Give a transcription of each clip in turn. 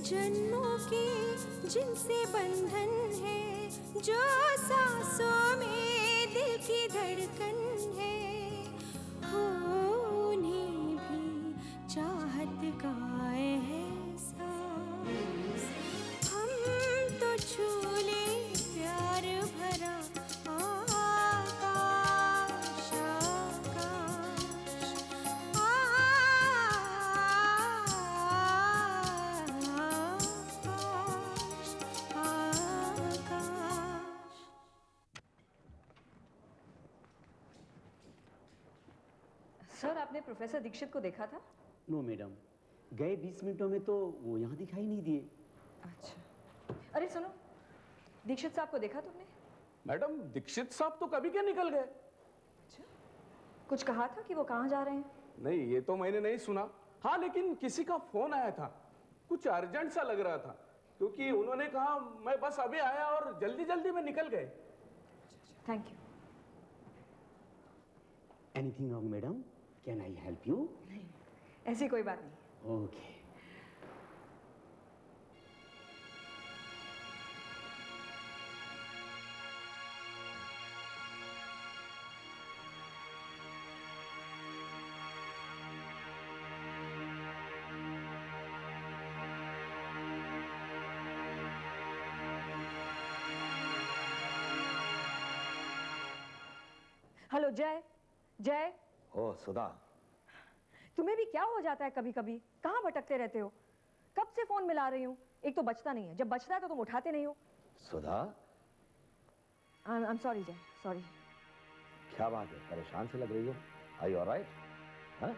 जन्मों के जिनसे बंधन है, जो सांसों में दिल की धड़कन है, हो उन्हें भी चाहत का एहसास। हम तो छू ले प्यार भरा आकाश, सर, आपने प्रोफेसर दीक्षित को देखा था? नो मैडम, गए 20 मिनटों में तो वो यहाँ दिखाई नहीं दिए। अच्छा। अरे सुनो, दीक्षित साहब को देखा तुमने? मैडम, दीक्षित साहब तो कभी क्या निकल गए। अच्छा, कुछ कहा था कि वो कहाँ जा रहे हैं? नहीं, ये तो मैंने नहीं सुना। हाँ, लेकिन किसी का फोन आया था, कुछ अर्जेंट सा लग रहा था, क्योंकि उन्होंने कहा मैं बस अभी आया और जल्दी जल्दी में निकल गए। Thank you. Anything wrong madam? Can I help you? नहीं, ऐसी कोई बात नहीं। ओके। हेलो जय। जय, ओ सुधा, तुम्हें भी क्या हो जाता है कभी कभी? कहाँ भटकते रहते हो? कब से फोन मिला रही हूँ, एक तो बचता नहीं है, जब बचता है तो तुम उठाते नहीं हो। Sudha, I am sorry Jay, sorry. क्या बात है, परेशान से लग रही हो? Are you alright? हाँ?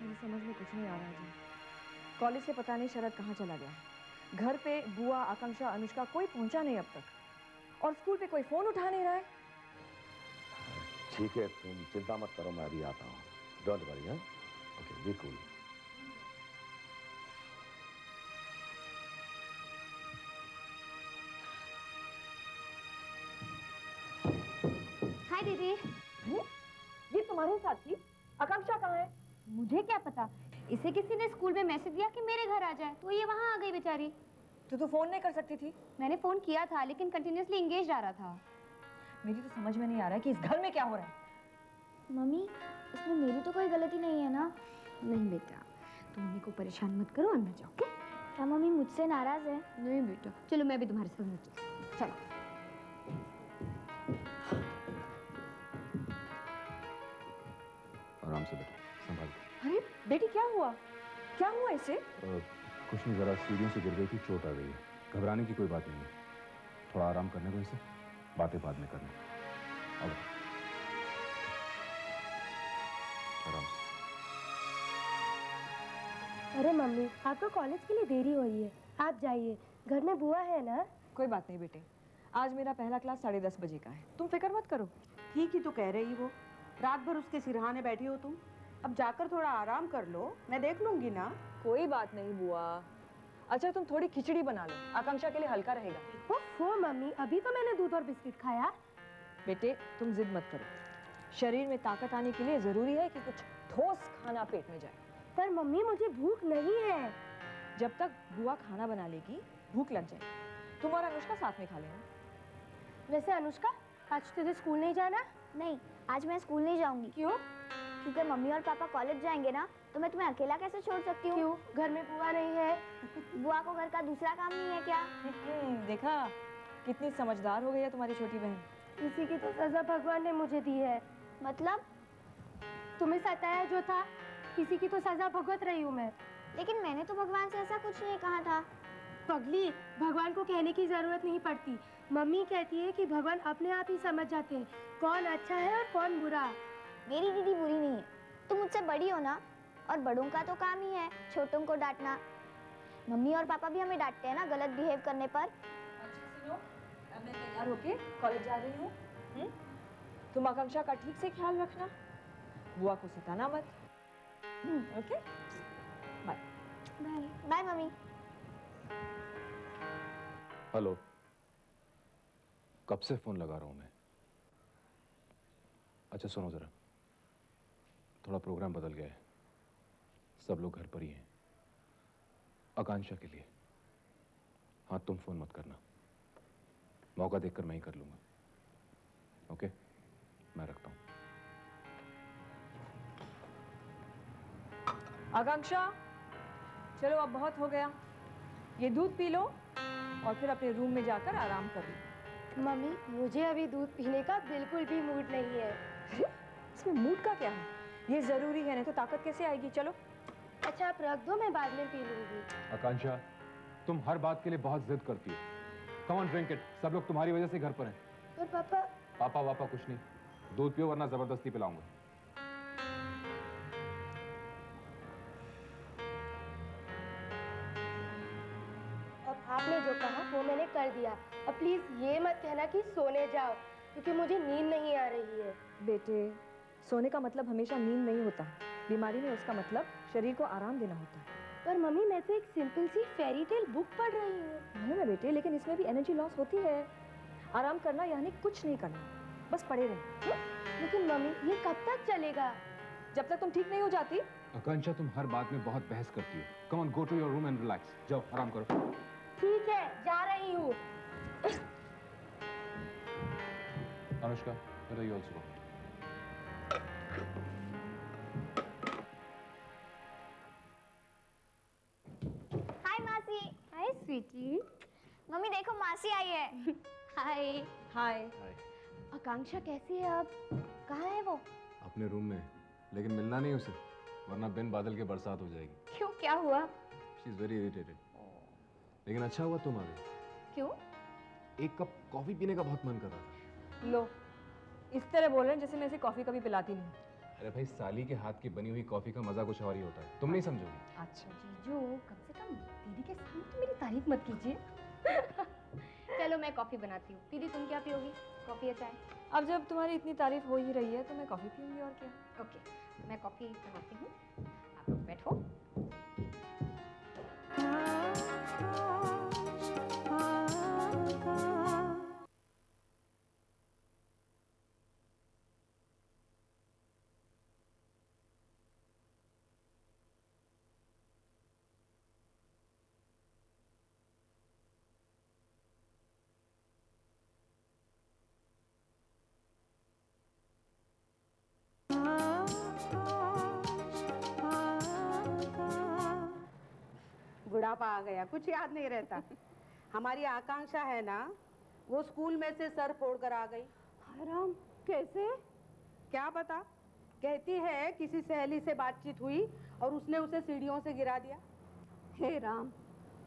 मेरी समझ में कुछ नहीं आ रहा है जय। कॉलेज से पता नहीं शरद कहाँ चला गया है। घर पे बुआ, आकांक्षा, अनुष्का कोई पहुंचा नहीं अब तक, और स्कूल पे कोई फोन उठा नहीं रहा है। ठीक है, तुम चिंता मत करो, मैं अभी आता हूँ। Don't worry. हाँ, ओके, बी कूल। हाय दीदी। ये तुम्हारे साथ थी? आकांक्षा कहाँ है? मुझे क्या पता, इसे किसी ने स्कूल में मैसेज दिया कि मेरे घर आ जाए, तो ये वहाँ आ गई बेचारी। तो तू फोन नहीं कर सकती थी? मैंने फोन किया था, लेकिन कंटिन्यूअसली एंगेज आ रहा था। मेरी तो समझ में नहीं आ रहा है कि इस घर में क्या हो रहा है। मम्मी, इसमें मेरी तो कोई गलती नहीं है ना? नहीं बेटा, तुम मम्मी को परेशान मत करो, अंदर जाओ। क्या मम्मी मुझसे नाराज है? नहीं बेटा, चलो मैं भी तुम्हारे साथ अंदर चलती हूँ। चलो। आराम से बेटा, संभाल के। अरे बेटी, क्या हुआ? क्या हुआ इसे? कुछ नहीं, जरा सीढ़ियों से गिर गई थी, चोट आ गई है। घबराने की कोई बात नहीं है, थोड़ा आराम करने दो इसे, बातें बाद में करना। अब आराम से। अरे मम्मी, आपको कॉलेज के लिए देरी हो रही है, आप जाइए। घर में बुआ है ना? कोई बात नहीं बेटे, आज मेरा पहला क्लास 10:30 बजे का है, तुम फिक्र मत करो। ठीक ही तो कह रही वो, रात भर उसके सिरहाने बैठी हो तुम। अब जाकर थोड़ा आराम कर लो, मैं देख लूंगी ना। कोई बात नहीं बुआ। अच्छा, तुम थोड़ी खिचड़ी बना लो, आकांक्षा के लिए हल्का रहेगा। ओफो मम्मी, अभी तो मैंने दूध और बिस्किट खाया। बेटे तुम जिद मत करो, शरीर में ताकत आने के लिए जरूरी है कि कुछ ठोस खाना पेट में जाए। पर मम्मी, मुझे भूख नहीं है। जब तक बुआ खाना बना लेगी भूख लग जाएगी। तुम और अनुष्का साथ में खा लेना। वैसे अनुष्का, आज तुझे स्कूल नहीं जाना? नहीं, आज मैं स्कूल नहीं जाऊंगी। क्यों? क्योंकि मम्मी और पापा कॉलेज जाएंगे ना, तो मैं तुम्हें अकेला कैसे छोड़ सकती हूँ? क्यों? घर में बुआ नहीं है? बुआ को घर का दूसरा काम नहीं है क्या? देखा, कितनी समझदार हो गई है तुम्हारी छोटी बहन। इसी की तो सजा भगवान ने मुझे दी है। मतलब? तुम्हें सताया जो था, इसी की तो सजा भुगत रही हूँ मैं। लेकिन मैंने तो भगवान से ऐसा कुछ नहीं कहा था। पगली, भगवान को कहने की जरूरत नहीं पड़ती। मम्मी कहती है कि भगवान अपने आप ही समझ जाते हैं कौन अच्छा है और कौन बुरा। मेरी दीदी बुरी नहीं है, तुम मुझसे बड़ी हो ना, और बड़ों का तो काम ही है छोटों को डांटना। मम्मी और पापा भी हमें डांटते हैं ना गलत बिहेव करने पर। अच्छा सुनो, अब मैं तैयार होके कॉलेज जा रही हूँ। तुम आकांक्षा का ठीक से ख्याल रखना, बुआ को सताना मत। Okay, bye. Bye bye mummy. Hello, कब से फोन लगा रहा हूं मैं? अच्छा सुनो जरा, थोड़ा प्रोग्राम बदल गया है, सब लोग घर पर ही हैं। आकांक्षा के लिए। हाँ, तुम फोन मत करना, मौका देखकर मैं ही कर लूंगा। ओके, मैं रखता हूं। आकांक्षा, चलो अब बहुत हो गया, ये दूध पी लो और फिर अपने रूम में जाकर आराम कर लो। मम्मी, मुझे अभी दूध पीने का बिल्कुल भी मूड नहीं है। इसमें मूड का क्या है? ये जरूरी है, नहीं तो ताकत कैसे आएगी? चलो। अच्छा, आप रख दो, मैं बाद में पी लूंगी। आकांक्षा, तुम हर बात के लिए बहुत जिद करती हो। Come on, drink it. सब लोग तुम्हारी वजह से घर पर हैं। पर पापा। पापा वापा कुछ नहीं, दूध पियो वरना जबरदस्ती पिलाऊंगा। अब आपने जो कहा वो मैंने कर दिया। अब प्लीज ये मत कहना कि सोने जाओ, क्योंकि मुझे नींद नहीं आ रही है। बेटे, सोने का मतलब हमेशा नींद नहीं होता। बीमारी में उसका मतलब शरीर को आराम देना होता है। पर मम्मी, मैं तो एक सिंपल सी फेरी टेल बुक पढ़ रही हूँ। मालूम है बेटे, लेकिन इसमें भी एनर्जी लॉस होती है। आराम करना यानी कुछ नहीं करना, बस पड़े रहना। लेकिन मम्मी, ये कब तक चलेगा? जब तक तुम ठीक नहीं हो जाती। आकांक्षा, तुम हर बात में बहुत बहस करती हो। Come on, go to your room and relax. जाओ, आराम करो। ठीक है, जा रही हूँ। Anushka, where are you also go? हाय मासी। हाय स्वीटी। मम्मी देखो, मासी आई है। हाय। हाय। आकांक्षा कैसी है अब? कहाँ है वो? अपने रूम में, लेकिन मिलना नहीं उसे, वरना बिन बादल के बरसात हो जाएगी। क्यों, क्या हुआ? She is very irritated. लेकिन अच्छा हुआ तुम आ गई। क्यों? एक कप कॉफी पीने का बहुत मन कर रहा था। लो, इस तरह बोल रहे हैं जैसे मैं इसे कॉफी कभी पिलाती नहीं। अरे भाई, साली के हाथ की बनी हुई कॉफी का मजा कुछ और ही होता है, तुम नहीं समझोगी। अच्छा। जीजू, कम से कम दीदी के सामने तो मेरी तारीफ मत कीजिए। चलो, मैं कॉफी बनाती हूँ। दीदी, तुम क्या पियोगी? कॉफी या चाय? अब जब तुम्हारी इतनी तारीफ हो ही रही है तो मैं कॉफी पीऊंगी, और क्या। ओके, तो मैं कॉफी बनाती हूँ, आप लोग बैठो। बुढ़ापा आ गया, कुछ याद नहीं रहता। हमारी आकांक्षा है ना, वो स्कूल में से सर फोड़कर आ गई। राम, कैसे? क्या पता, कहती है किसी सहेली से बातचीत हुई और उसने उसे सीढ़ियों से गिरा दिया। हे राम,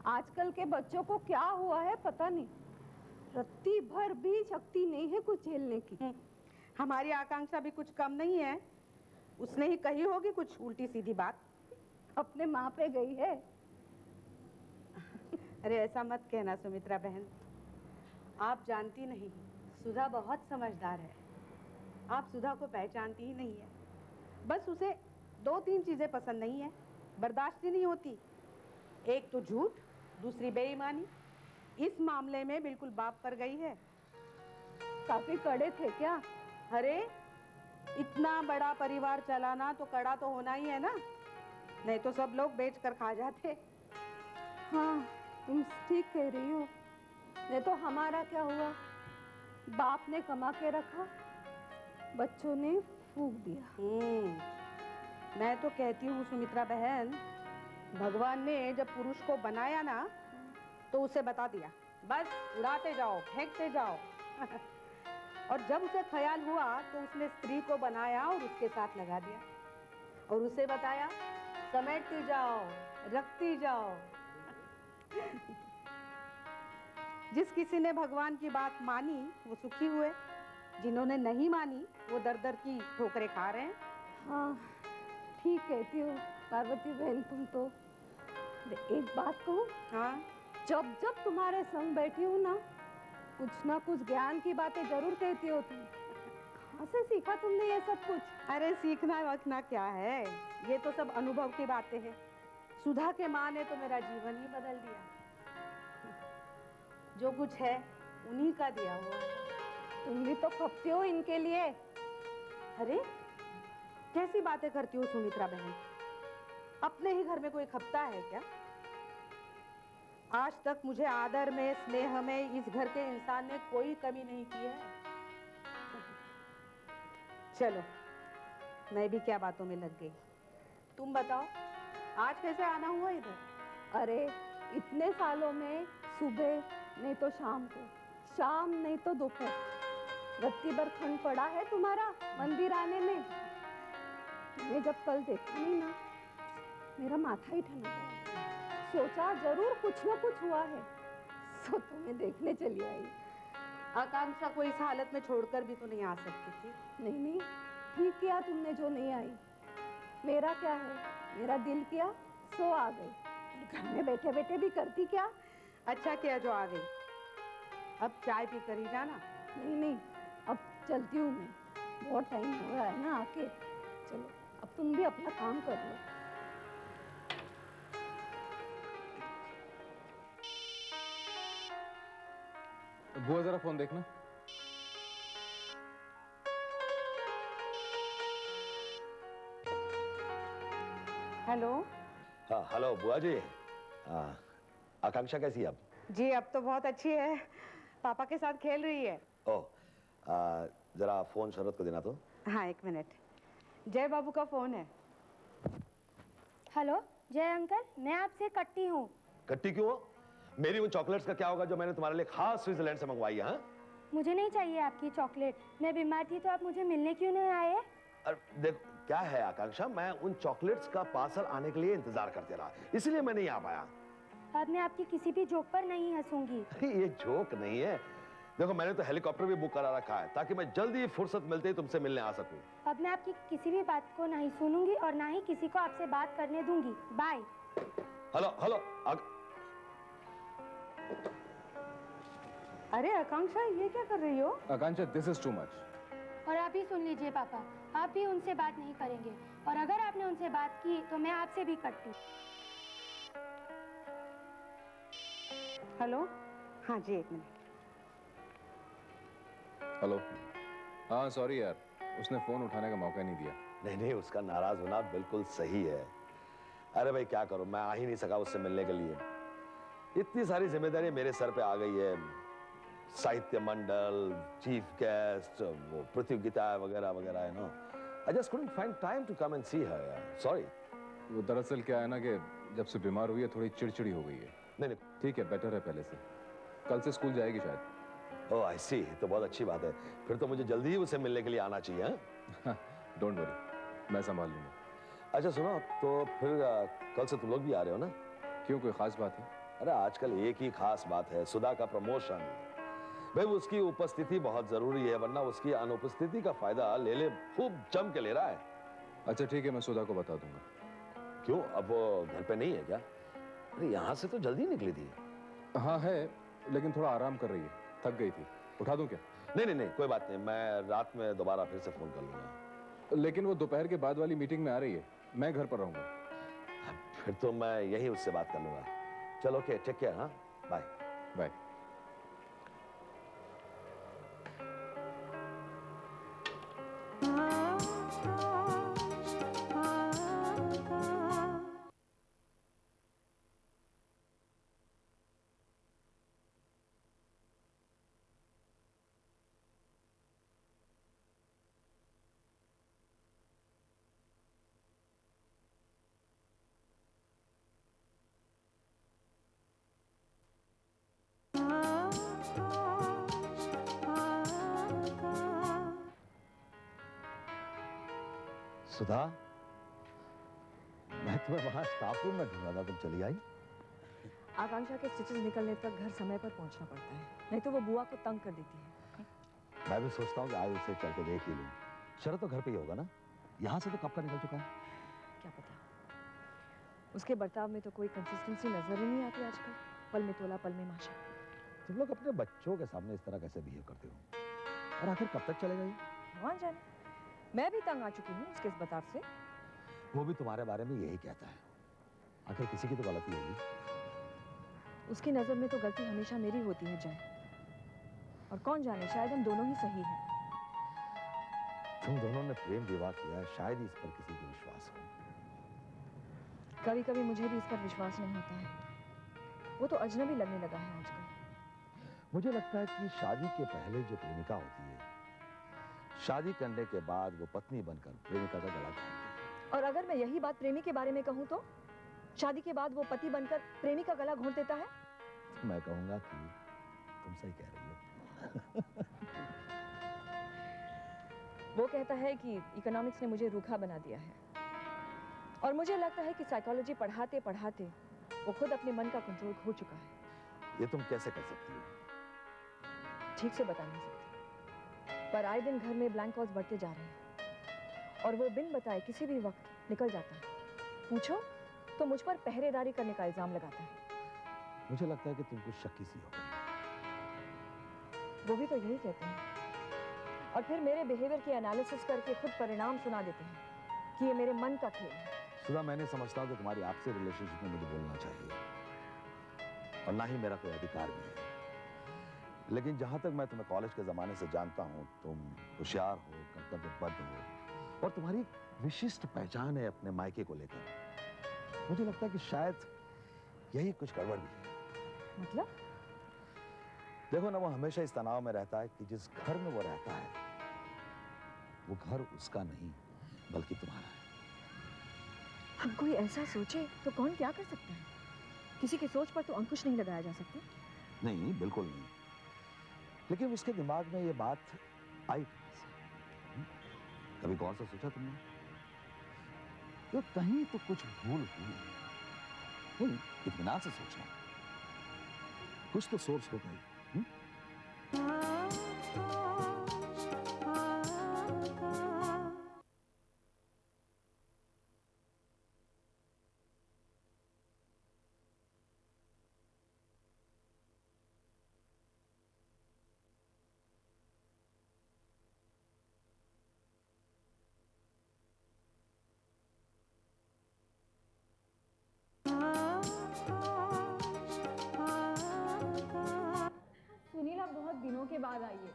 आजकल के बच्चों को क्या हुआ है पता नहीं। रत्ती भर भी शक्ति नहीं है कुछ झेलने की। हमारी आकांक्षा भी कुछ कम नहीं है, उसने ही कही होगी कुछ उल्टी सीधी बात। अपने माँ पे गई है। अरे ऐसा मत कहना सुमित्रा बहन, आप जानती नहीं, सुधा बहुत समझदार है। आप सुधा को पहचानती ही नहीं है। बस उसे 2-3 चीजें पसंद नहीं है, बर्दाश्त ही नहीं होती। एक तो झूठ, दूसरी बेईमानी। इस मामले में बिल्कुल बाप पर गई है। काफी कड़े थे क्या? अरे इतना बड़ा परिवार चलाना तो कड़ा तो होना ही है ना, नहीं तो सब लोग बेच कर खा जाते। हाँ, तुम ठीक कह रही हो। नहीं तो हमारा क्या हुआ? बाप ने कमा के रखा, बच्चों ने फूंक दिया। मैं तो कहती हूँ सुमित्रा बहन, भगवान ने जब पुरुष को बनाया ना, तो उसे बता दिया बस उड़ाते जाओ, फेंकते जाओ। और जब उसे ख्याल हुआ तो उसने स्त्री को बनाया और उसके साथ लगा दिया, और उसे बताया समेटती जाओ, रखती जाओ। जिस किसी ने भगवान की बात मानी वो सुखी हुए, जिन्होंने नहीं मानी वो दर दर की ठोकरें खा रहे हैं। हाँ, ठीक कहती हो पार्वती बहन तुम तो। एक बात कहूँ? हाँ, जब जब तुम्हारे संग बैठी हूँ ना कुछ ज्ञान की बातें जरूर कहती हो तुम। कहाँ से सीखा तुमने ये सब कुछ? अरे सीखना वखना क्या है, ये तो सब अनुभव की बातें हैं। सुधा के माँ ने तो मेरा जीवन ही बदल दिया। जो कुछ है उन्हीं का दिया हुआ। तुम भी तो खपती हो इनके लिए। अरे कैसी बातें करती हो सुमित्रा बहन, अपने ही घर में कोई खपता है क्या? आज तक मुझे आदर में, स्नेह में इस घर के इंसान ने कोई कमी नहीं की है। चलो, मैं भी क्या बातों में लग गई। तुम बताओ, आज कैसे आना हुआ इधर? अरे इतने सालों में सुबह नहीं तो शाम को, शाम नहीं तो दोपहर रत्ती भर खंड पड़ा है तुम्हारा मंदिर आने में। मैं जब कल देखा नहीं ना, मेरा माथा ही ठंडा गया। सोचा जरूर कुछ ना कुछ हुआ है, सो तुम्हें देखने चली आई। आकांक्षा को इस हालत में छोड़कर भी तो नहीं आ सकती थी। नहीं नहीं, ठीक किया तुमने जो नहीं आई। मेरा क्या है, मेरा दिल किया सो आ गई। घर में बैठे बैठे भी करती क्या। अच्छा किया जो आ गई। अब चाय पी कर ही जाना। नहीं नहीं, अब चलती हूँ मैं, बहुत टाइम हो रहा है ना आके। चलो अब तुम भी अपना काम कर लो। बुआ जरा फोन देखना। हेलो। हाँ हेलो बुआ जी। आकांक्षा कैसी है अब? जी अब तो बहुत अच्छी है, पापा के साथ खेल रही है। ओह, जरा फोन शरद को देना तो। हाँ एक मिनट, जय बाबू का फोन है। हेलो जय अंकल, मैं आपसे कट्टी हूँ। कट्टी क्यों? मेरी उन चॉकलेट्स का क्या होगा जो मैंने तुम्हारे लिए खास स्विट्जरलैंड से मंगवाई है? मुझे नहीं चाहिए आपकी चॉकलेट, मैं बीमार थी तो आप मुझे मिलने क्यों नहीं आए? अरे देखो क्या है आकांक्षा, मैं उन चॉकलेट्स का पार्सल आने के लिए इंतजार करते रहा, इसलिए मैं नहीं आ पाया। अब मैं आपकी किसी भी जोक पर नहीं हंसूंगी। ये जोक नहीं है। देखो मैंने तो हेलीकॉप्टर भी बुक करा रखा है ताकि मैं जल्दी फुर्सत मिलते ही तुमसे मिलने आ सकूं। अब मैं आपकी किसी भी बात को नहीं सुनूंगी और ना ही किसी को आपसे बात करने दूंगी। बाय। हेलो हेलो अरे आकांक्षा ये क्या कर रही हो? आकांक्षा दिस इज टू मच। और आप ही सुन लीजिए पापा, आप भी उनसे बात नहीं करेंगे और अगर आपने उनसे बात की तो मैं आपसे भी करती। हेलो। हाँ जी एक मिनट। हेलो। हाँ सॉरी यार, उसने फोन उठाने का मौका नहीं दिया। नहीं नहीं, उसका नाराज होना बिल्कुल सही है। अरे भाई क्या करूं, मैं आ ही नहीं सका उससे मिलने के लिए। इतनी सारी जिम्मेदारी मेरे सर पे आ गई है, साहित्य मंडल, चीफ गेस्ट, वो प्रतियोगिता वगैरह वगैरह है ना। I just couldn't find time to come and see her यार, सॉरी। वो दरअसल क्या है ना कि जब से बीमार हुई है थोड़ी चिड़चिड़ी हो गई है। नहीं नहीं, ठीक है, बेटर है पहले से। कल से स्कूल जाएगी शायद। ओह आई सी, तो बहुत अच्छी बात है। फिर तो मुझे जल्दी ही उसे मिलने के लिए आना चाहिए। हाँ डोंट वरी, मैं संभाल लूंगा। अच्छा सुनो, तो फिर कल से तुम लोग भी आ रहे हो ना? क्यों, कोई खास बात है? अरे आजकल एक ही खास बात है, सुधा का प्रमोशन। भाई उसकी उपस्थिति बहुत जरूरी है, वरना उसकी अनुपस्थिति का फायदा ले ले खूब जम के ले रहा है। अच्छा ठीक है, मैं सुधा को बता दूंगा। क्यों, अब वो घर पे नहीं है क्या? अरे यहाँ से तो जल्दी निकली थी। हाँ है, लेकिन थोड़ा आराम कर रही है, थक गई थी। उठा दूं क्या? नहीं नहीं नहीं, कोई बात नहीं, मैं रात में दोबारा फिर से फोन कर लूंगा। लेकिन वो दोपहर के बाद वाली मीटिंग में आ रही है, मैं घर पर रहूंगा। फिर तो मैं यही उससे बात कर लूंगा। चलो ओके, टेक केयर। हाँ बाय बाय। सुधा, मैं तुम्हें वहां स्टाफ रूम में ढूंढा था, तुम चली आई? आकांक्षा के स्टिचेस निकलने तक घर समय पर पहुंचना पड़ता है, नहीं तो वो बुआ को तंग कर देती है। मैं भी सोचता हूँ कि आज उसे चल के देख ही लूं। शरद तो घर पे ही होगा ना? यहाँ से तो कब का निकल चुका है। क्या पता, उसके बर्ताव में तो कोई कंसिस्टेंसी नजर ही नहीं आती आजकल। पल में तोला पल में माशा। तुम लोग अपने बच्चों के सामने इस तरह कैसे बिहेव करते हो? और आखिर कब तक चलेगा ये? भगवान जाने, मैं भी तंग आ चुकी हूँ उसके इस बर्ताव से। वो भी तुम्हारे बारे में यही कहता है। आखिर किसी की तो गलती होगी। उसकी नजर में तो गलती हमेशा मेरी होती है जय, और कौन जाने शायद हम दोनों ही सही हैं। तुम दोनों ने प्रेम विवाह किया है, शायद ही इस पर किसी को विश्वास हो। कभी कभी मुझे भी इस पर विश्वास नहीं होता है, वो तो अजनबी लगने लगा है आजकल। मुझे लगता है कि शादी के पहले जो प्रेमिका होती है, शादी करने के बाद वो पत्नी बनकर प्रेमिका का गला घोंटती है। और अगर मैं यही बात प्रेमी के बारे में कहूँ तो शादी के बाद वो पति बनकर प्रेमी का गला घोंट देता है। मैं कहूंगा कि तुम सही कह रही हो। वो कहता है कि इकोनॉमिक्स ने मुझे रूखा बना दिया है, और मुझे लगता है कि साइकोलॉजी पढ़ाते पढ़ाते वो खुद अपने मन का कंट्रोल खो चुका है। ये तुम कैसे कर सकती हो? ठीक से बता नहीं सकती, पर आए दिन घर में ब्लैंक कॉल्स बढ़ते जा रहे हैं और वो बिन बताए किसी भी वक्त निकल जाता है। पूछो तो मुझ पर पहरेदारी करने का इल्जाम लगाता है। मुझे लगता है कि तुम कुछ शक्की सी हो गई। वो भी तो यही कहते हैं, और फिर मेरे बिहेवियर की एनालिसिस करके खुद परिणाम सुना देते हैं कि ये मेरे मन का खेल है। सुधा, मैं नहीं समझता हूँ कि तुम्हारी आपसे रिलेशनशिप में मुझे बोलना चाहिए, और ना ही मेरा कोई अधिकार भी है। लेकिन जहां तक मैं तुम्हें कॉलेज के जमाने से जानता हूं, तुम होशियार हो, कर्तव्यबद्ध हो, और तुम्हारी विशिष्ट पहचान है अपने मायके को लेकर। मुझे लगता है कि शायद यही कुछ गड़बड़ भी है। मतलब? देखो ना, वो हमेशा इस तनाव में रहता है कि जिस घर में वो रहता है वो घर उसका नहीं बल्कि तुम्हारा है। अब कोई ऐसा सोचे तो कौन क्या कर सकता है? किसी की सोच पर तो अंकुश नहीं लगाया जा सकता। नहीं, बिल्कुल नहीं। लेकिन उसके दिमाग में ये बात आई कैसे? कभी गौर से सोचा तुमने? तो कहीं तो कुछ भूल हुई। नहीं, इत्मीनान से सोचना, कुछ तो सोर्स होगा ही। सुनील, आप बहुत दिनों के बाद आई है।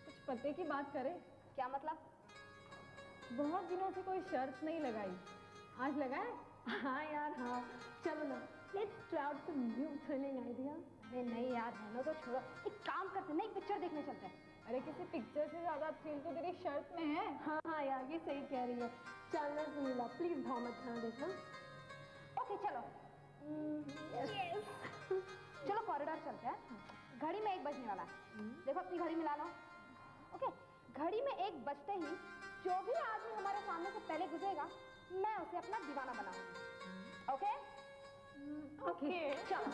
कुछ पते की बात करें? क्या मतलब? बहुत दिनों से कोई शर्त नहीं लगाई, आज लगाए? हाँ यार हाँ, चलो ना, let's try out some new thrilling idea. अरे नहीं यार, रहने तो छोड़ो। एक काम करते, नई पिक्चर देखने चलते हैं। अरे किसी पिक्चर से ज्यादा थ्रिल तो तेरी शर्ट में है। हाँ हाँ यार, ये सही कह रही है। चलना सुनीला, प्लीज भाव मत खाना, देखना। ओके चलो। चलो कॉरिडोर चलते हैं। घड़ी में 1 बजने वाला है। देखो अपनी घड़ी मिला लो। ओके, घड़ी में 1 बजते ही जो भी आदमी हमारे सामने से पहले गुजरेगा, मैं उसे अपना दीवाना बनाऊंगी। ओके? ओके चलो।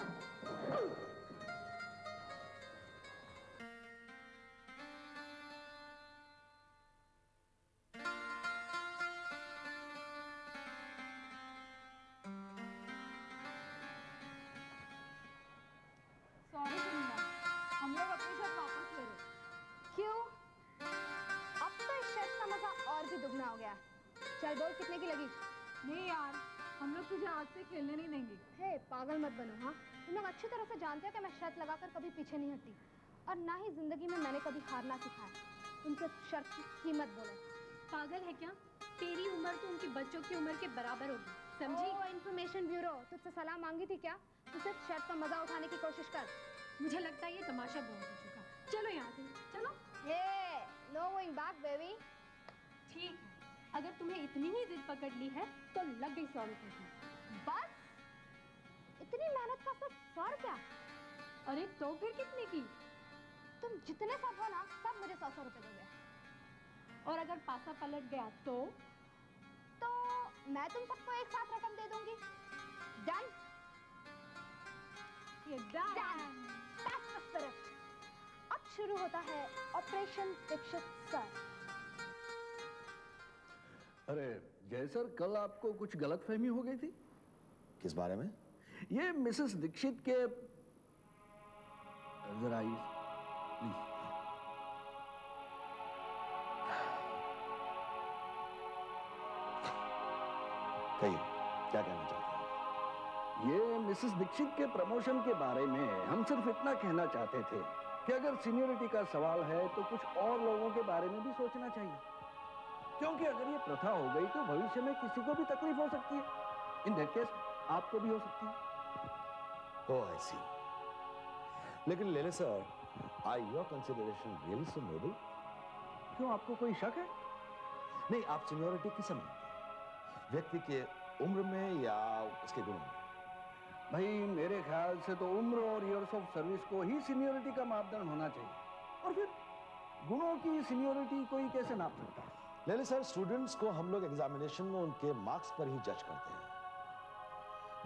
सॉरी सुनीला, हम लोग अपनी शर्ट वापस ले रहे। क्यों? अब तो इस शर्ट का मजा और भी दुगना हो गया। चल बोल, कितने की लगी? नहीं यार, हम लोग तुझे आज से खेलने नहीं देंगे। हे पागल मत बनो। हाँ, तुम लोग अच्छी तरह से जानते हो कि मैं शर्त लगाकर कभी पीछे नहीं हटती, और ना ही जिंदगी में मैंने कभी हारना सिखाया। तुमसे शर्त की कीमत बोलो। पागल है क्या? तेरी उम्र तो उनके बच्चों की उम्र के बराबर होगी, समझी? ओ इंफॉर्मेशन ब्यूरो, तुझसे सलाह मांगी थी क्या? तू सिर्फ शर्त का मजा उठाने की कोशिश कर। मुझे लगता है ये तमाशा बहुत हो चुका। चलो यहाँ से, चलो। हे, नो गोइंग बैक बेबी। ठीक है, अगर तुम्हें इतनी ही जिद पकड़ ली है तो लग गई 100 रुपए की। बस इतनी मेहनत का सिर्फ 100 रुपया? अरे तो फिर कितने की? तुम जितने सब हो ना, सब मुझे 100 रुपए दोगे। और अगर पासा पलट गया तो मैं तुम सबको एक साथ रकम दे दूंगी। Done? Done. That's the spirit. अब शुरू होता है ऑपरेशन दीक्षित सर। अरे जय सर, कल आपको कुछ गलतफहमी हो गई थी। किस बारे में? ये मिसेस दीक्षित के, जरा आइए प्लीज। कहिए, क्या कहना चाहते हैं? ये मिसेस दीक्षित के प्रमोशन के बारे में हम सिर्फ इतना कहना चाहते थे कि अगर सीनियरिटी का सवाल है तो कुछ और लोगों के बारे में भी सोचना चाहिए, क्योंकि अगर ये प्रथा हो गई तो भविष्य में किसी को भी तकलीफ हो सकती है। इन दैट केस आपको भी हो सकती है। Oh, I see. लेकिन लेले sir, are your consideration really so noble? क्यों, आपको कोई शक है? नहीं, आप सीनियोरिटी किसे मानते हैं? व्यक्ति के उम्र में या उसके गुणों में? भाई मेरे ख्याल से तो उम्र और इयर्स ऑफ सर्विस को ही सीनियोरिटी का मापदंड होना चाहिए। और फिर गुणों की सीनियोरिटी कोई कैसे नाप सकता है? लेले सर, स्टूडेंट्स को हम लोग एग्जामिनेशन में उनके मार्क्स पर ही जज करते हैं।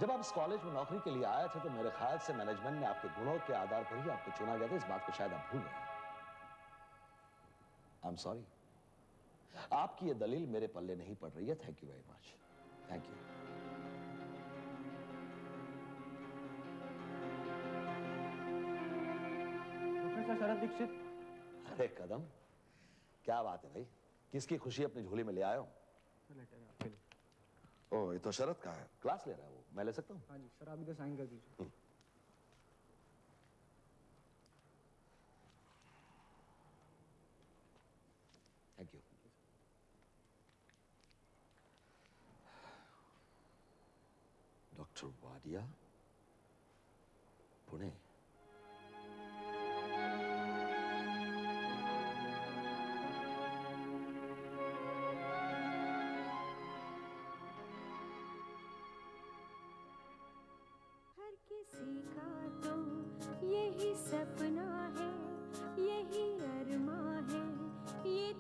जब आप इस कॉलेज में नौकरी के लिए आए थे तो मेरे ख्याल से मैनेजमेंट ने आपके गुणों के आधार पर ही आपको चुना गया था। इस बात को शायद आप भूल गए। आई एम सॉरी, आपकी ये दलील मेरे पल्ले नहीं पड़ रही है। Thank you very much. Thank you. Professor Sharad Dikshit. अरे कदम, क्या बात है भाई, किसकी खुशी अपनी झोली में ले आए हो? ओह, ये तो शरद का है। क्लास ले रहा है वो, मैं ले सकता हूँ? हाँ जी सर, आप इधर साइन कर दीजिए। Thank you. Doctor Wadia, Pune. हर किसी का तो यही सपना है, यही अरमा है, ये